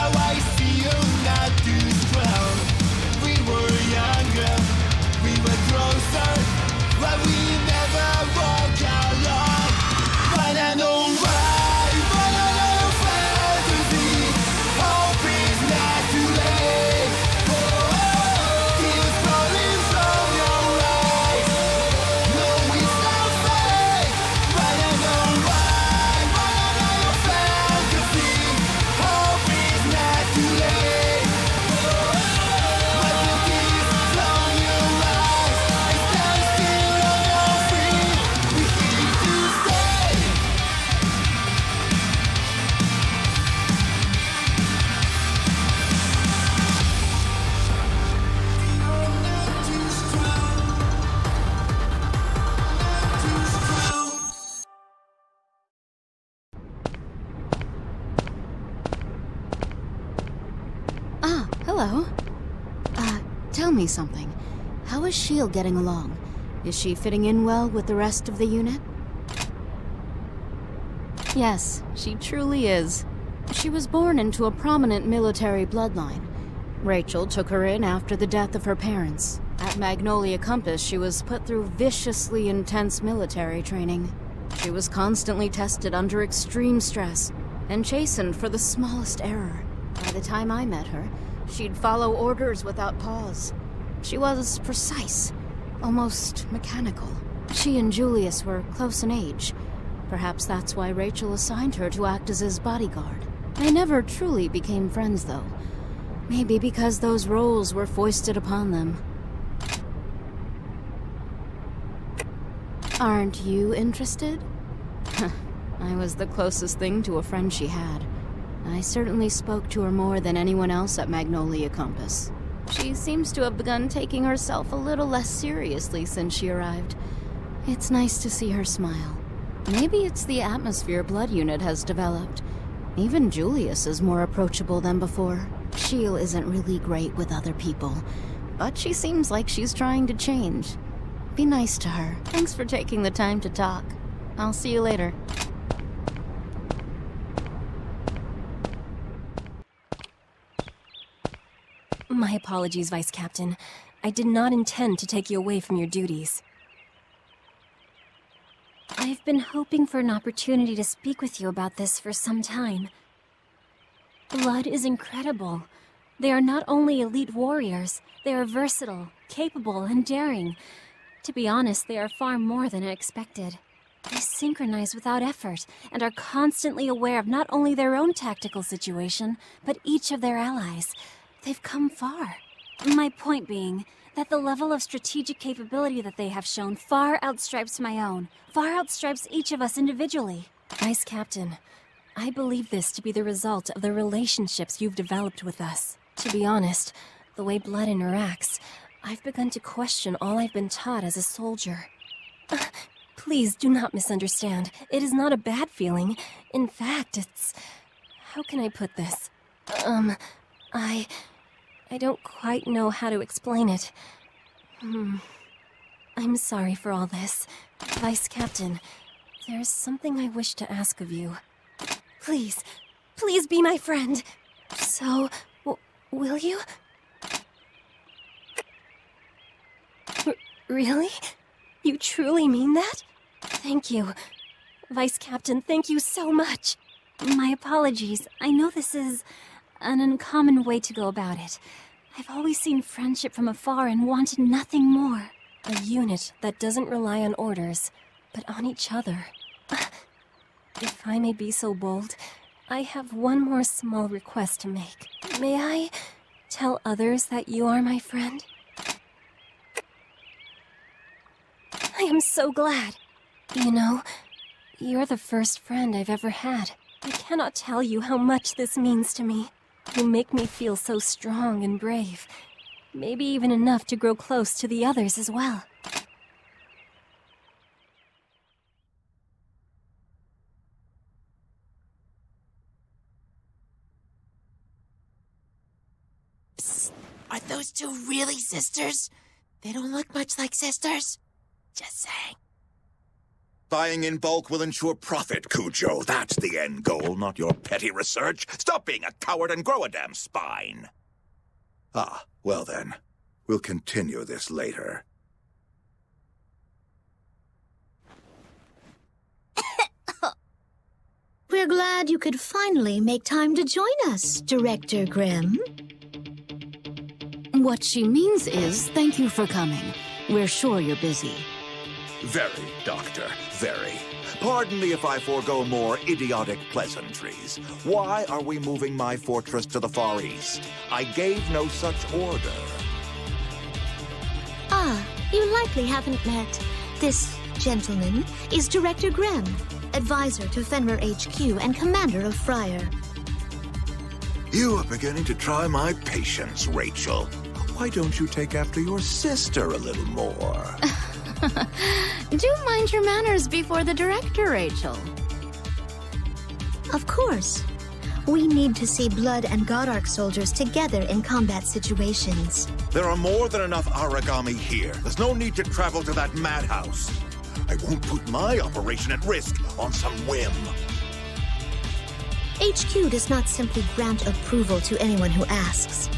now I see you're not too strong. We were younger, we were closer, but we never walk alone. But I know why, follow your fantasy. Hope is not too late. Tears falling from your eyes. No, it's not fake, but I know why, follow your fantasy. Hope is not too late. But the tears from your eyes, I stand still on your feet. We need to stay. You're not too strong. Too strong. Ah, hello. Tell me something. How is Shield getting along? Is she fitting in well with the rest of the unit? Yes, she truly is. She was born into a prominent military bloodline. Rachel took her in after the death of her parents. At Magnolia Compass, she was put through viciously intense military training. She was constantly tested under extreme stress and chastened for the smallest error. By the time I met her, she'd follow orders without pause. She was precise, almost mechanical. She and Julius were close in age. Perhaps that's why Rachel assigned her to act as his bodyguard. They never truly became friends, though. Maybe because those roles were foisted upon them. Aren't you interested? I was the closest thing to a friend she had. I certainly spoke to her more than anyone else at Magnolia Compass. She seems to have begun taking herself a little less seriously since she arrived. It's nice to see her smile. Maybe it's the atmosphere Blood Unit has developed. Even Julius is more approachable than before. Sheil isn't really great with other people, but she seems like she's trying to change. Be nice to her. Thanks for taking the time to talk. I'll see you later. My apologies, Vice Captain. I did not intend to take you away from your duties. I've been hoping for an opportunity to speak with you about this for some time. Blood is incredible. They are not only elite warriors, they are versatile, capable, and daring. To be honest, they are far more than I expected. They synchronize without effort, and are constantly aware of not only their own tactical situation, but each of their allies. They've come far. My point being that the level of strategic capability that they have shown far outstrips my own, far outstrips each of us individually. Vice Captain, I believe this to be the result of the relationships you've developed with us. To be honest, the way Blood interacts, I've begun to question all I've been taught as a soldier. Please do not misunderstand. It is not a bad feeling. In fact, it's... how can I put this? I don't quite know how to explain it. I'm sorry for all this. Vice Captain, there's something I wish to ask of you. Please, please be my friend. So, will you? Really? You truly mean that? Thank you. Vice Captain, thank you so much. My apologies. I know this is an uncommon way to go about it. I've always seen friendship from afar and wanted nothing more. A unit that doesn't rely on orders, but on each other. If I may be so bold, I have one more small request to make. May I tell others that you are my friend? I am so glad. You know, you're the first friend I've ever had. I cannot tell you how much this means to me. You make me feel so strong and brave. Maybe even enough to grow close to the others as well. Psst. Are those two really sisters? They don't look much like sisters. Just saying. Buying in bulk will ensure profit, Cujo. That's the end goal, not your petty research. Stop being a coward and grow a damn spine. Ah, well then. We'll continue this later. We're glad you could finally make time to join us, Director Grimm. What she means is, thank you for coming. We're sure you're busy. Very, Doctor, very. Pardon me if I forego more idiotic pleasantries. Why are we moving my fortress to the Far East? I gave no such order. Ah, you likely haven't met. This gentleman is Director Grimm, advisor to Fenrir HQ and commander of Friar. You are beginning to try my patience, Rachel. Why don't you take after your sister a little more? Do mind your manners before the director, Rachel. Of course. We need to see Blood and Godark soldiers together in combat situations. There are more than enough origami here. There's no need to travel to that madhouse. I won't put my operation at risk on some whim. HQ does not simply grant approval to anyone who asks.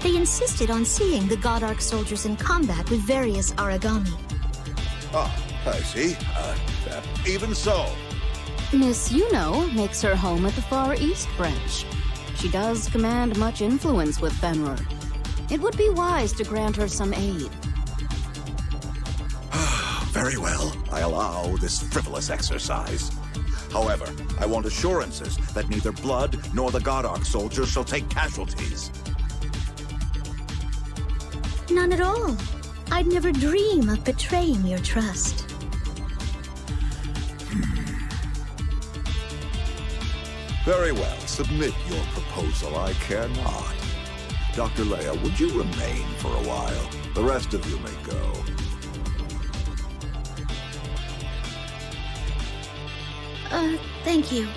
They insisted on seeing the Godark soldiers in combat with various origami. Ah, I see. Even so. Miss Yuno makes her home at the Far East branch. She does command much influence with Fenrir. It would be wise to grant her some aid. Very well. I allow this frivolous exercise. However, I want assurances that neither Blood nor the Godark soldiers shall take casualties. None at all. I'd never dream of betraying your trust. Very well. Submit your proposal. I cannot. Dr. Leia, would you remain for a while? The rest of you may go. Thank you.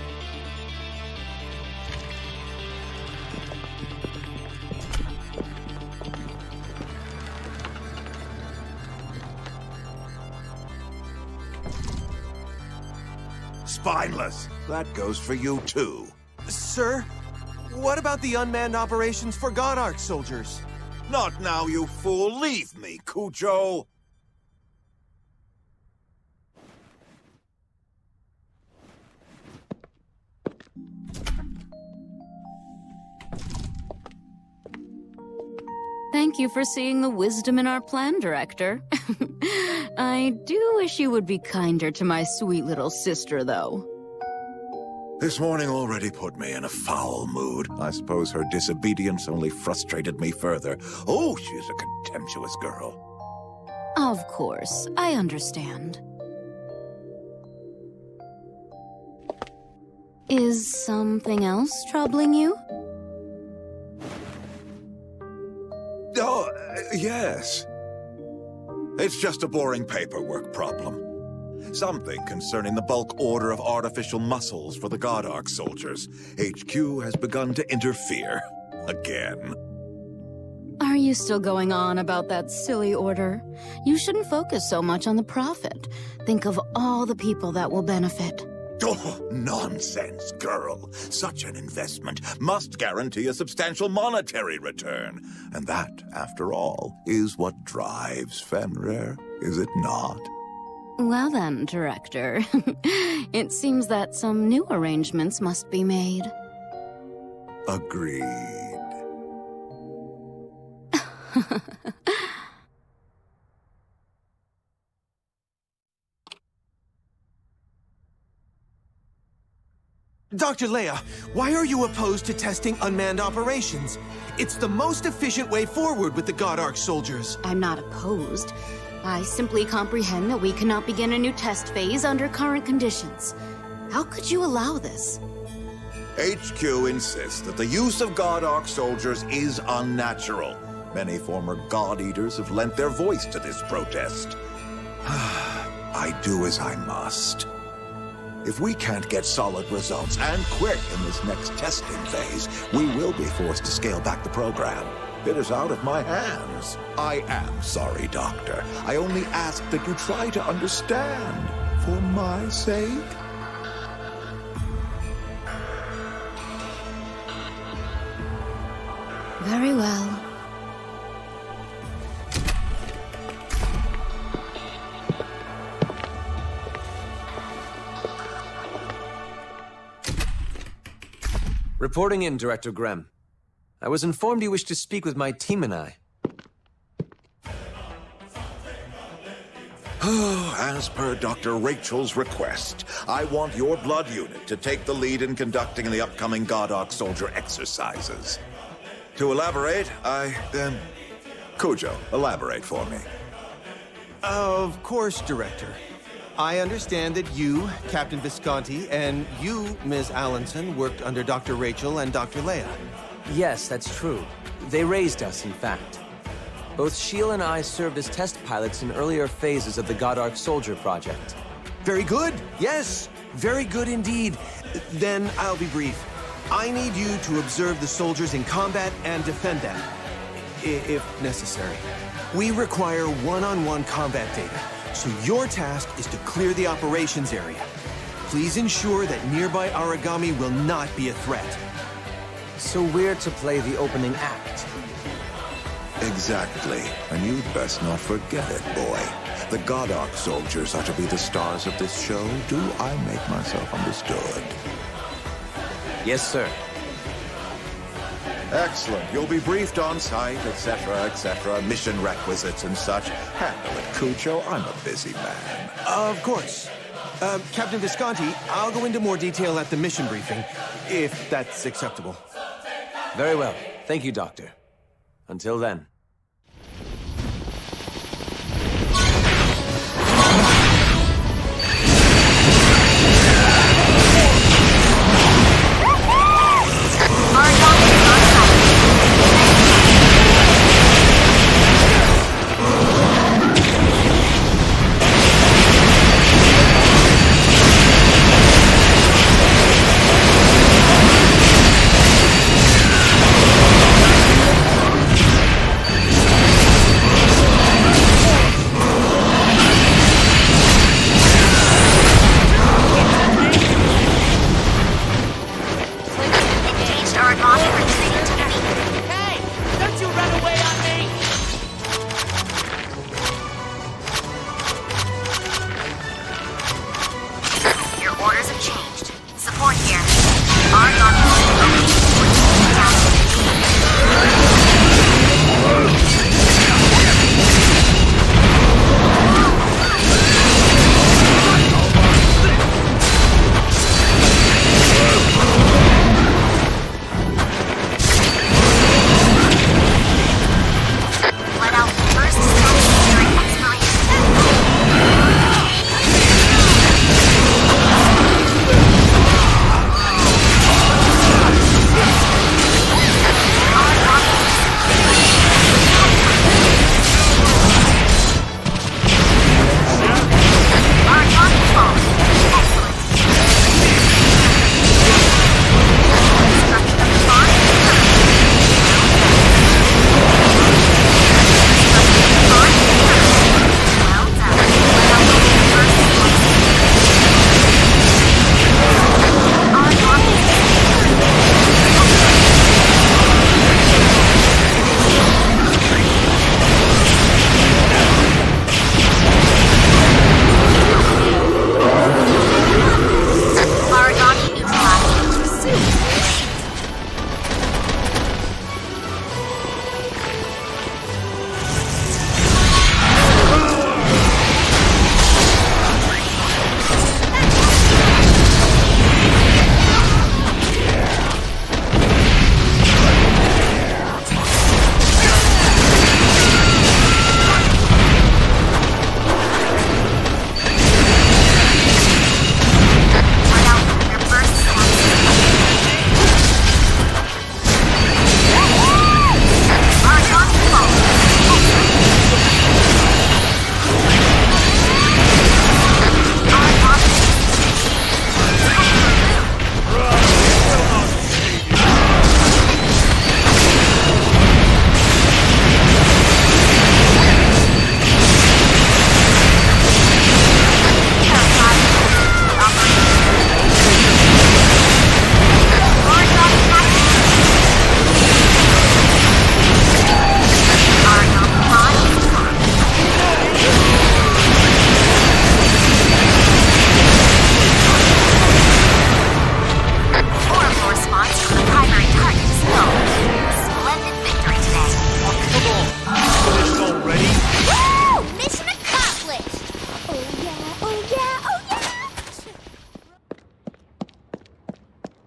Spineless. That goes for you, too. Sir, what about the unmanned operations for Godark soldiers? Not now, you fool. Leave me, Cujo. Thank you for seeing the wisdom in our plan, Director. I do wish you would be kinder to my sweet little sister, though. This morning already put me in a foul mood. I suppose her disobedience only frustrated me further. Oh, she's a contemptuous girl. Of course, I understand. Is something else troubling you? Oh, yes. It's just a boring paperwork problem. Something concerning the bulk order of artificial muscles for the Godark soldiers. HQ has begun to interfere. Again. Are you still going on about that silly order? You shouldn't focus so much on the profit. Think of all the people that will benefit. Oh, nonsense, girl. Such an investment must guarantee a substantial monetary return. And that, after all, is what drives Fenrir, is it not? Well then, Director. It seems that some new arrangements must be made. Agreed. Dr. Leia, why are you opposed to testing unmanned operations? It's the most efficient way forward with the Godark soldiers. I'm not opposed. I simply comprehend that we cannot begin a new test phase under current conditions. How could you allow this? HQ insists that the use of Godark soldiers is unnatural. Many former God-eaters have lent their voice to this protest. I do as I must. If we can't get solid results, and quick, in this next testing phase, we will be forced to scale back the program. It is out of my hands. I am sorry, Doctor. I only ask that you try to understand. for my sake? Very well. Reporting in, Director Grem. I was informed you wish to speak with my team and I. As per Dr. Rachel's request, I want your blood unit to take the lead in conducting the upcoming Godok soldier exercises. To elaborate, Cujo, elaborate for me. Of course, Director. I understand that you, Captain Visconti, and you, Ms. Allenson, worked under Dr. Rachel and Dr. Leia. Yes, that's true. They raised us, in fact. Both Sheila and I served as test pilots in earlier phases of the Godark Soldier project. Very good. Yes, very good indeed. Then I'll be brief. I need you to observe the soldiers in combat and defend them, if necessary. We require one-on-one combat data, so your task is to clear the operations area. Please ensure that nearby origami will not be a threat. So we're to play the opening act. Exactly. And you'd best not forget it, boy. The Godok soldiers are to be the stars of this show. Do I make myself understood? Yes, sir. Excellent. You'll be briefed on site, etc., mission requisites and such. Handle it, Cujo. I'm a busy man. Of course. Captain Visconti, I'll go into more detail at the mission briefing, if that's acceptable. Very well. Thank you, Doctor. Until then.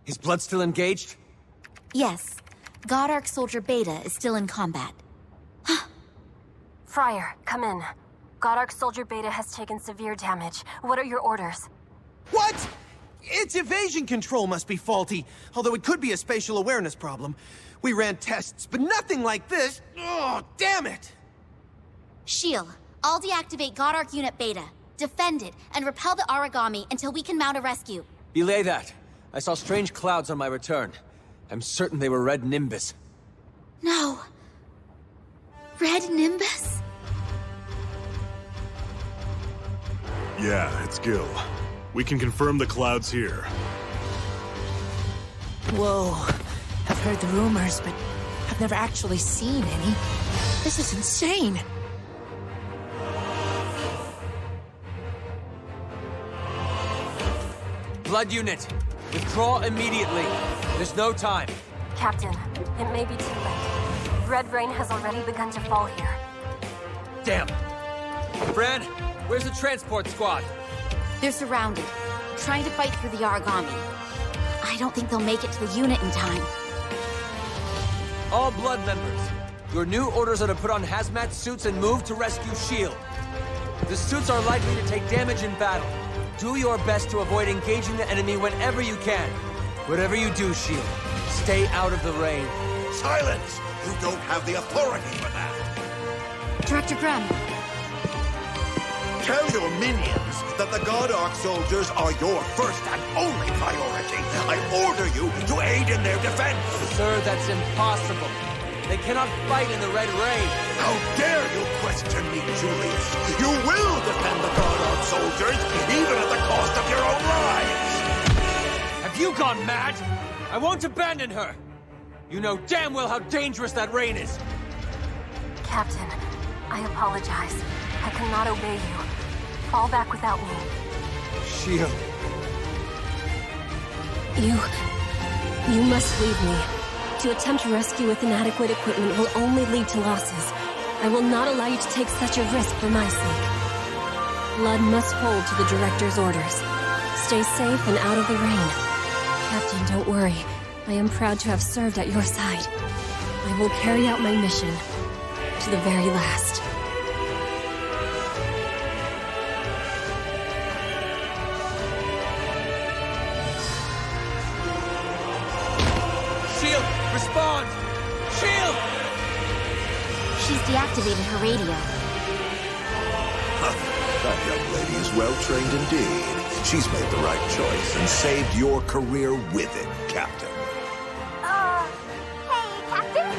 Is Blood still engaged? Yes. Godarch Soldier Beta is still in combat. Friar, come in. Godarch Soldier Beta has taken severe damage. What are your orders? What? Its evasion control must be faulty, although it could be a spatial awareness problem. We ran tests, but nothing like this. Oh, damn it! Shield, I'll deactivate Godarch Unit Beta, defend it, and repel the Origami until we can mount a rescue. Belay that. I saw strange clouds on my return. I'm certain they were Red Nimbus. No. Red Nimbus? Yeah, it's Gil. We can confirm the clouds here. Whoa. I've heard the rumors, but I've never actually seen any. This is insane. Blood unit, withdraw immediately. There's no time. Captain, it may be too late. Red rain has already begun to fall here. Damn. Fran, where's the transport squad? They're surrounded, trying to fight through the Origami. I don't think they'll make it to the unit in time. All Blood members, your new orders are to put on hazmat suits and move to rescue Shield. The suits are likely to take damage in battle. Do your best to avoid engaging the enemy whenever you can. Whatever you do, Shield, stay out of the rain. Silence! You don't have the authority for that! Director Graham. Tell your minions that the Godarch soldiers are your first and only priority. I order you to aid in their defense. Sir, that's impossible. They cannot fight in the red rain. How dare you question me, Julius? You will defend the Godarch soldiers, even at the cost of your own lives. Have you gone mad? I won't abandon her. You know damn well how dangerous that rain is. Captain, I apologize. I cannot obey you. Fall back without me. Shield. You must leave me. To attempt rescue with inadequate equipment will only lead to losses. I will not allow you to take such a risk for my sake. Blood must hold to the Director's orders. Stay safe and out of the rain. Captain, don't worry. I am proud to have served at your side. I will carry out my mission to the very last. Shield, respond! Shield! She's deactivated her radio. That young lady is well trained indeed. She's made the right choice and saved your career with it, Captain. Hey, Captain?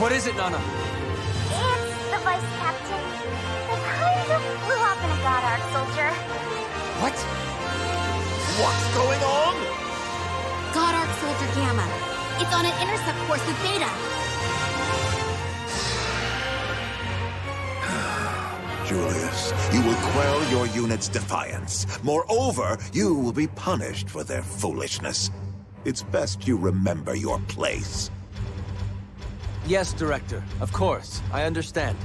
What is it, Nana? It's the Vice Captain. They kind of blew up in a Godarch soldier. What? What's going on? Godarch Soldier Gamma. It's on an intercept course with Beta. Julius, you will quell your unit's defiance. Moreover, you will be punished for their foolishness. It's best you remember your place. Yes, Director. Of course. I understand.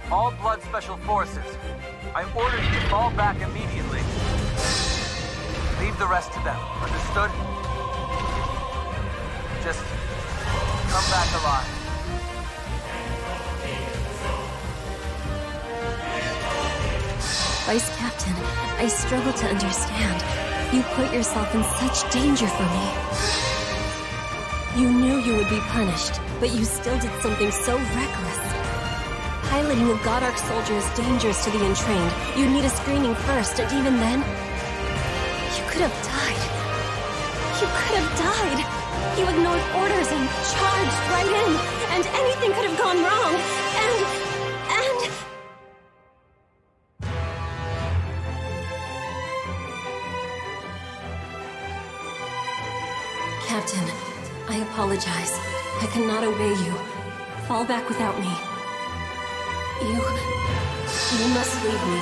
All Blood Special Forces, I order you to fall back immediately. Leave the rest to them, understood? Just come back alive. Vice Captain, I struggle to understand. You put yourself in such danger for me. You knew you would be punished, but you still did something so reckless. Piloting a God Arc soldier is dangerous to the untrained. You'd need a screening first, and even then, you could have died. You could have died. You ignored orders and charged right in, and anything could have gone wrong. And... Captain, I apologize. I cannot obey you. Fall back without me. You must leave me.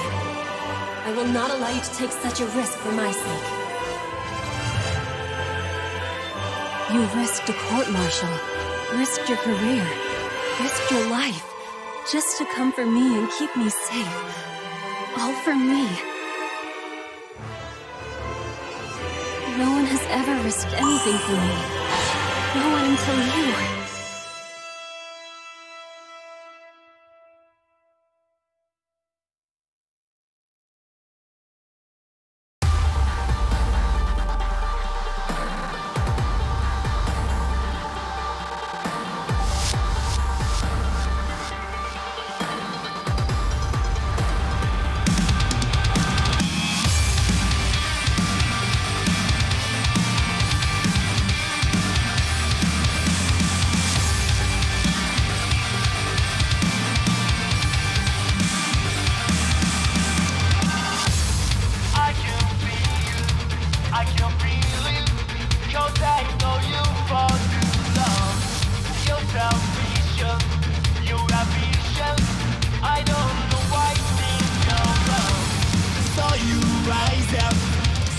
I will not allow you to take such a risk for my sake. You risked a court-martial, risked your career, risked your life, just to come for me and keep me safe. All for me. No one has ever risked anything for me. No one until you.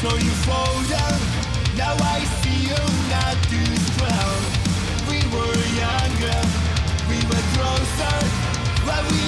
So you fall down. Now I see you not too strong. We were younger, we were closer, but we